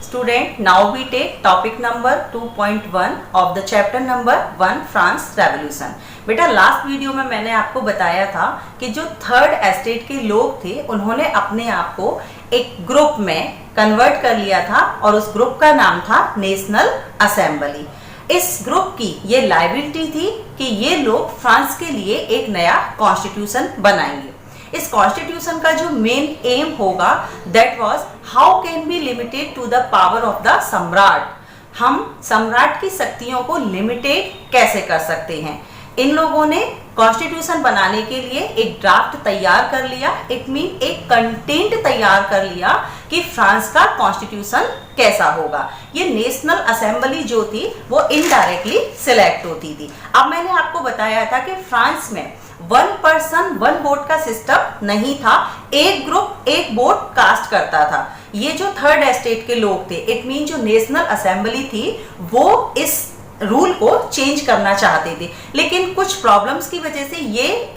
Student, now we take topic number 2.1 of the chapter number 1 France Revolution. बेटा last video में मैंने आपको बताया था कि जो थर्ड एस्टेट के लोग थे उन्होंने अपने आप को एक ग्रुप में कन्वर्ट कर लिया था और उस ग्रुप का नाम था नेशनल असेंबली। इस ग्रुप की ये लायबिलिटी थी कि ये लोग फ्रांस के लिए एक नया कॉन्स्टिट्यूशन बनाएंगे। इस कॉन्स्टिट्यूशन का जो मेन एम होगा that was how can be limited to the power of the सम्राट। हम सम्राट की शक्तियों को लिमिटेड कैसे कर सकते हैं। इन लोगों ने कॉन्स्टिट्यूशन बनाने के लिए एक ड्राफ्ट तैयार कर लिया, इट मीन एक कंटेंट तैयार कर लिया कि फ्रांस का कॉन्स्टिट्यूशन कैसा होगा। ये नेशनल असेंबली जो थी वो इनडायरेक्टली सिलेक्ट होती थी। अब मैंने आपको बताया था कि फ्रांस में वन पर्सन वन वोट का सिस्टम नहीं था, एक ग्रुप एक वोट कास्ट करता था। ये जो थर्ड एस्टेट के लोग थे, इट मीन जो नेशनल असेंबली थी वो इस रूल को चेंज करना चाहते थे, लेकिन कुछ प्रॉब्लम्स की वजह से ये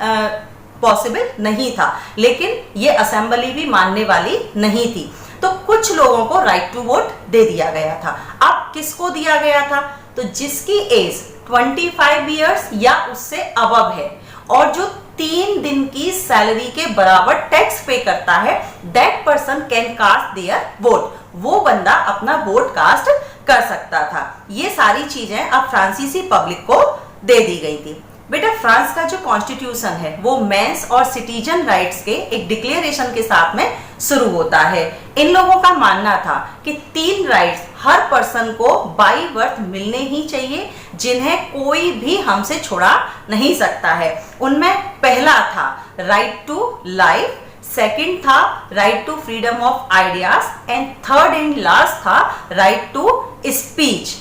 पॉसिबल नहीं था। लेकिन ये असेंबली भी मानने वाली नहीं थी, तो कुछ लोगों को राइट टू वोट दे दिया गया था। अब किसको दिया गया था? तो जिसकी एज 25 इयर्स या उससे अबव है और जो 3 दिन की सैलरी के बराबर टैक्स पे करता है, that person can cast their vote. वो बंदा अपना वोट कास्ट कर सकता था। ये सारी चीजें अब फ्रांसीसी पब्लिक को दे दी गई थी। बेटा फ्रांस का जो कॉन्स्टिट्यूशन है वो मेंस और सिटीजन राइट्स के एक डिक्लेरेशन के साथ में शुरू होता है। इन लोगों का मानना था कि 3 राइट्स हर पर्सन को बाय बर्थ मिलने ही चाहिए, जिन्हें कोई भी हमसे छुड़ा नहीं सकता है। उनमें पहला था राइट टू लाइफ, सेकंड था right to freedom of ideas and third and last था राइट टू स्पीच।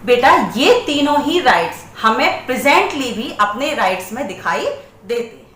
बेटा ये तीनों ही राइट्स हमें प्रेजेंटली भी अपने राइट्स में दिखाई देते हैं।